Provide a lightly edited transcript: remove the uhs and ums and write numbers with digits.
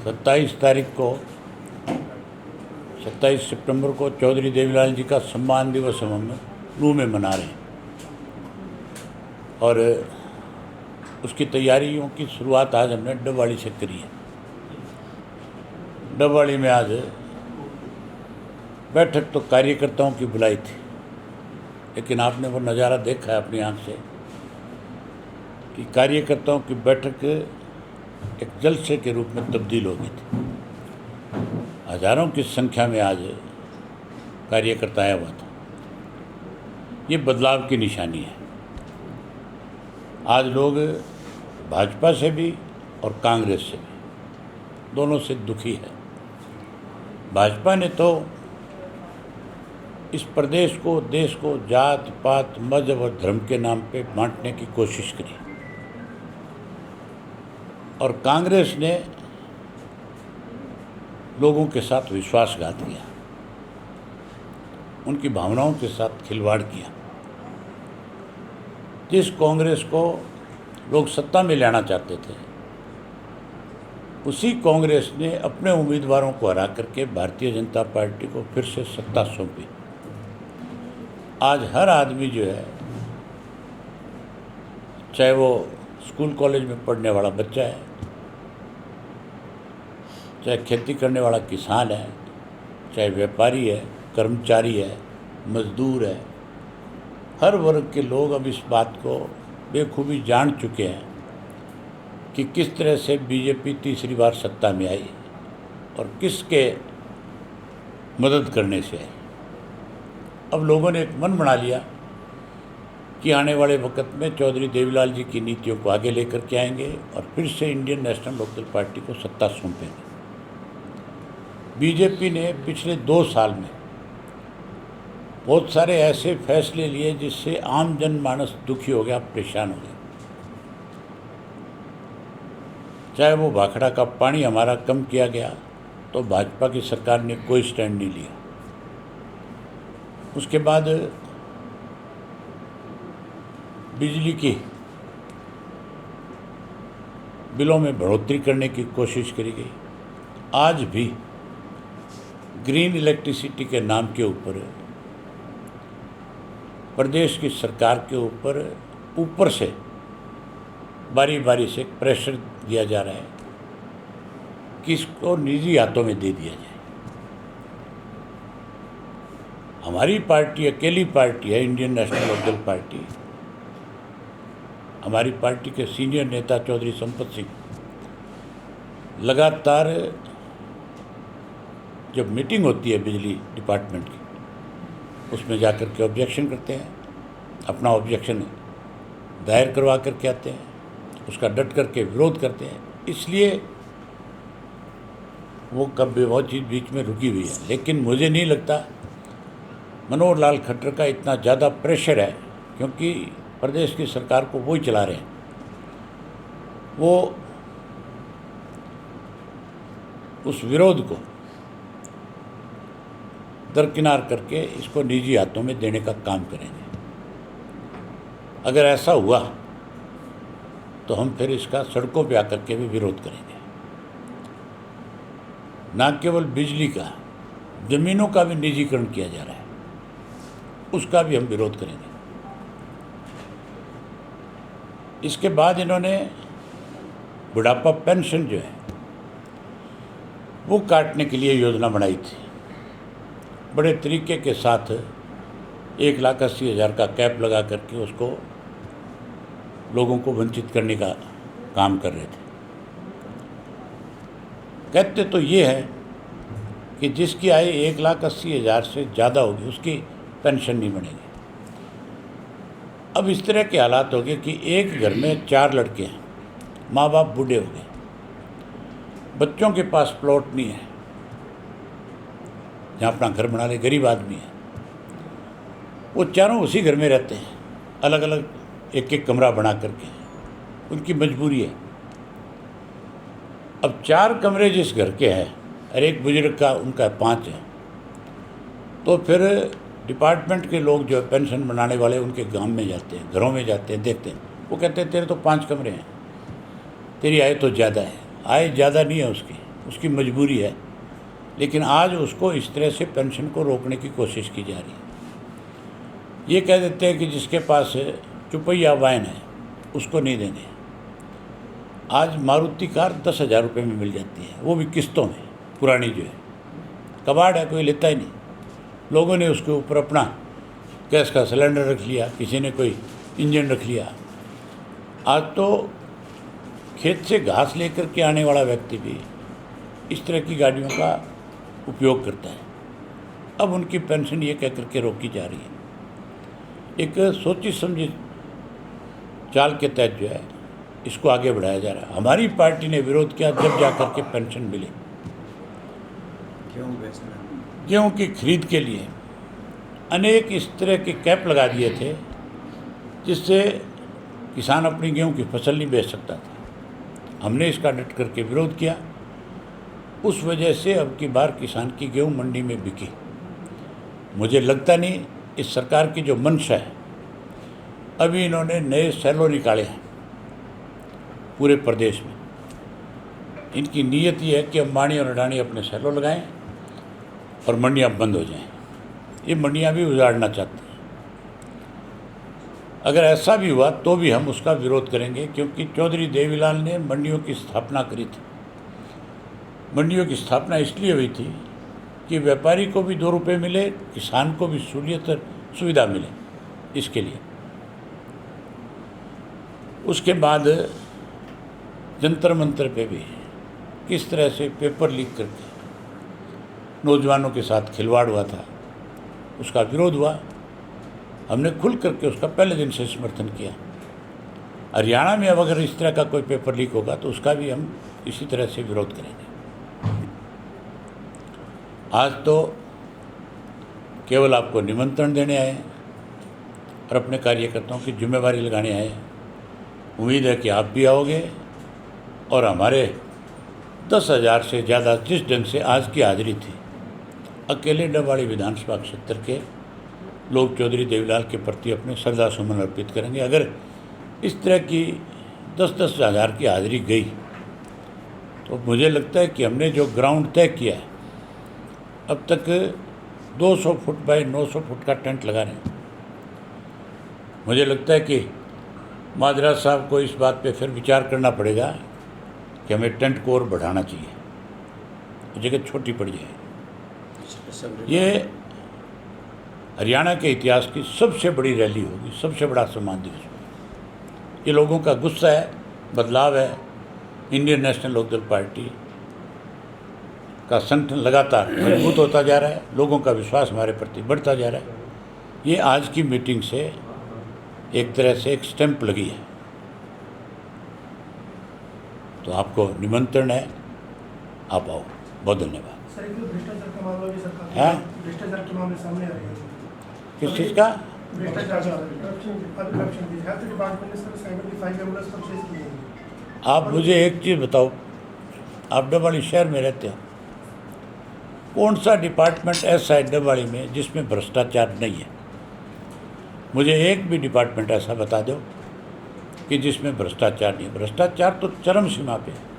27 को 27 सितंबर को चौधरी देवीलाल जी का सम्मान दिवस हम नूह में मना रहे हैं और उसकी तैयारियों की शुरुआत आज हमने डबवाली से करी है। डबवाली में आज बैठक तो कार्यकर्ताओं की बुलाई थी, लेकिन आपने वो नज़ारा देखा है अपनी आंख से कि कार्यकर्ताओं की बैठक एक जलसे के रूप में तब्दील हो गई थी। हजारों की संख्या में आज कार्यकर्ता आया हुआ था। ये बदलाव की निशानी है। आज लोग भाजपा से भी और कांग्रेस से भी दोनों से दुखी है। भाजपा ने तो इस प्रदेश को, देश को जात पात मजहब और धर्म के नाम पे बांटने की कोशिश करी और कांग्रेस ने लोगों के साथ विश्वासघात किया, उनकी भावनाओं के साथ खिलवाड़ किया। जिस कांग्रेस को लोग सत्ता में लाना चाहते थे, उसी कांग्रेस ने अपने उम्मीदवारों को हरा करके भारतीय जनता पार्टी को फिर से सत्ता सौंपी। आज हर आदमी जो है, चाहे वो स्कूल कॉलेज में पढ़ने वाला बच्चा है, चाहे खेती करने वाला किसान है, चाहे व्यापारी है, कर्मचारी है, मजदूर है, हर वर्ग के लोग अब इस बात को बेखूबी जान चुके हैं कि किस तरह से बीजेपी तीसरी बार सत्ता में आई और किसके मदद करने से आई। अब लोगों ने एक मन बना लिया कि आने वाले वक्त में चौधरी देवीलाल जी की नीतियों को आगे लेकर के आएंगे और फिर से इंडियन नेशनल लोकदल पार्टी को सत्ता सौंपेंगे। बीजेपी ने पिछले 2 साल में बहुत सारे ऐसे फैसले लिए जिससे आम जनमानस दुखी हो गया, परेशान हो गया। चाहे वो भाखड़ा का पानी हमारा कम किया गया तो भाजपा की सरकार ने कोई स्टैंड नहीं लिया। उसके बाद बिजली की बिलों में बढ़ोतरी करने की कोशिश करी गई। आज भी ग्रीन इलेक्ट्रिसिटी के नाम के ऊपर प्रदेश की सरकार के ऊपर से बारी बारी से प्रेशर दिया जा रहा है कि इसको निजी हाथों में दे दिया जाए। हमारी पार्टी अकेली पार्टी है, इंडियन नेशनल लोकदल पार्टी। हमारी पार्टी के सीनियर नेता चौधरी संपत सिंह लगातार जब मीटिंग होती है बिजली डिपार्टमेंट की, उसमें जाकर के ऑब्जेक्शन करते हैं, अपना ऑब्जेक्शन दायर करवा करके आते हैं, उसका डट करके विरोध करते हैं। इसलिए वो बहुत चीज़ बीच में रुकी हुई है। लेकिन मुझे नहीं लगता मनोहर लाल खट्टर का इतना ज़्यादा प्रेशर है, क्योंकि प्रदेश की सरकार को वो ही चला रहे हैं। वो उस विरोध को दरकिनार करके इसको निजी हाथों में देने का काम करेंगे। अगर ऐसा हुआ तो हम फिर इसका सड़कों पे आकर के भी विरोध करेंगे। न केवल बिजली का, ज़मीनों का भी निजीकरण किया जा रहा है, उसका भी हम विरोध करेंगे। इसके बाद इन्होंने बुढ़ापा पेंशन जो है वो काटने के लिए योजना बनाई थी। बड़े तरीके के साथ 1,80,000 का कैप लगा करके उसको लोगों को वंचित करने का काम कर रहे थे। कहते तो ये है कि जिसकी आय 1,80,000 से ज़्यादा होगी उसकी पेंशन नहीं बनेगी। अब इस तरह के हालात हो गए कि एक घर में 4 लड़के हैं, माँ बाप बूढ़े हो गए, बच्चों के पास प्लॉट नहीं है जहाँ अपना घर बना ले, गरीब आदमी है, वो चारों उसी घर में रहते हैं, अलग अलग एक एक कमरा बना करके। उनकी मजबूरी है। अब 4 कमरे जिस घर के हैं और एक बुजुर्ग का उनका 5 है, तो फिर डिपार्टमेंट के लोग जो है पेंशन बनाने वाले उनके गांव में जाते हैं, घरों में जाते हैं, देखते हैं। वो कहते हैं तेरे तो 5 कमरे हैं, तेरी आय तो ज़्यादा है। आय ज़्यादा नहीं है उसकी, उसकी मजबूरी है, लेकिन आज उसको इस तरह से पेंशन को रोकने की कोशिश की जा रही है। ये कह देते हैं कि जिसके पास चुपैया वाइन है उसको नहीं देने। आज मारुति कार 10,000 रुपये में मिल जाती है, वो भी किस्तों में, पुरानी जो है, कबाड़ है, कोई लेता ही नहीं। लोगों ने उसके ऊपर अपना गैस का सिलेंडर रख लिया, किसी ने कोई इंजन रख लिया। आज तो खेत से घास लेकर के आने वाला व्यक्ति भी इस तरह की गाड़ियों का उपयोग करता है। अब उनकी पेंशन ये कह करके रोकी जा रही है। एक सोची समझी चाल के तहत जो है इसको आगे बढ़ाया जा रहा है। हमारी पार्टी ने विरोध किया जब जा कर के पेंशन मिली। गेहूँ की खरीद के लिए अनेक इस तरह के कैप लगा दिए थे जिससे किसान अपनी गेहूँ की फसल नहीं बेच सकता था। हमने इसका डट करके विरोध किया। उस वजह से अब की बार किसान की गेहूँ मंडी में बिकी। मुझे लगता नहीं इस सरकार की जो मंशा है, अभी इन्होंने नए सैलो निकाले हैं पूरे प्रदेश में। इनकी नीयत ये है कि अंबानी और अडानी अपने सैलो लगाएं और मंडियाँ बंद हो जाएं। ये मंडियाँ भी उजाड़ना चाहते हैं। अगर ऐसा भी हुआ तो भी हम उसका विरोध करेंगे, क्योंकि चौधरी देवीलाल ने मंडियों की स्थापना करी थी। मंडियों की स्थापना इसलिए हुई थी कि व्यापारी को भी 2 रुपये मिले, किसान को भी सहूलियत सुविधा मिले, इसके लिए। उसके बाद जंतर मंतर पे भी किस तरह से पेपर लीक करके नौजवानों के साथ खिलवाड़ हुआ था, उसका विरोध हुआ। हमने खुल करके उसका पहले दिन से समर्थन किया। हरियाणा में अब अगर इस तरह का कोई पेपर लीक होगा तो उसका भी हम इसी तरह से विरोध करेंगे। आज तो केवल आपको निमंत्रण देने आए हैं और अपने कार्यकर्ताओं की जिम्मेवारी लगाने आए हैं। उम्मीद है कि आप भी आओगे और हमारे 10,000 से ज़्यादा जिस ढंग से आज की हाजिरी थी, अकेले डबवाड़ी विधानसभा क्षेत्र के लोग चौधरी देवीलाल के प्रति अपने श्रद्धा सुमन अर्पित करेंगे। अगर इस तरह की 10-10 हज़ार की हाजिरी गई तो मुझे लगता है कि हमने जो ग्राउंड तय किया है, अब तक 200 फुट बाय 900 फुट का टेंट लगा रहे हैं। मुझे लगता है कि माजराज साहब को इस बात पे फिर विचार करना पड़ेगा कि हमें टेंट को और बढ़ाना चाहिए, जगह छोटी पड़ जाए। ये हरियाणा के इतिहास की सबसे बड़ी रैली होगी, सबसे बड़ा सम्मान दिवस होगा। ये लोगों का गुस्सा है, बदलाव है। इंडियन नेशनल लोकदल पार्टी का संगठन लगातार मजबूत होता जा रहा है, लोगों का विश्वास हमारे प्रति बढ़ता जा रहा है। ये आज की मीटिंग से एक तरह से एक स्टैंप लगी है। तो आपको निमंत्रण है, आप आओ। बहुत धन्यवाद। सर, एक भ्रष्टाचार का मामला भी सरकार है, भ्रष्टाचार के मामले सामने आ रहे हैं। किस चीज़ का भ्रष्टाचार हेल्थ डिपार्टमेंट ने सर साइबर की 5 एम्बुलेंस परचेज की है। आप मुझे एक चीज़ बताओ, आप डबवाड़ी शहर में रहते हो, कौन सा डिपार्टमेंट ऐसा है डबवाड़ी में जिसमें भ्रष्टाचार नहीं है? मुझे एक भी डिपार्टमेंट ऐसा बता दो कि जिसमें भ्रष्टाचार नहीं है। भ्रष्टाचार तो चरम सीमा पे है।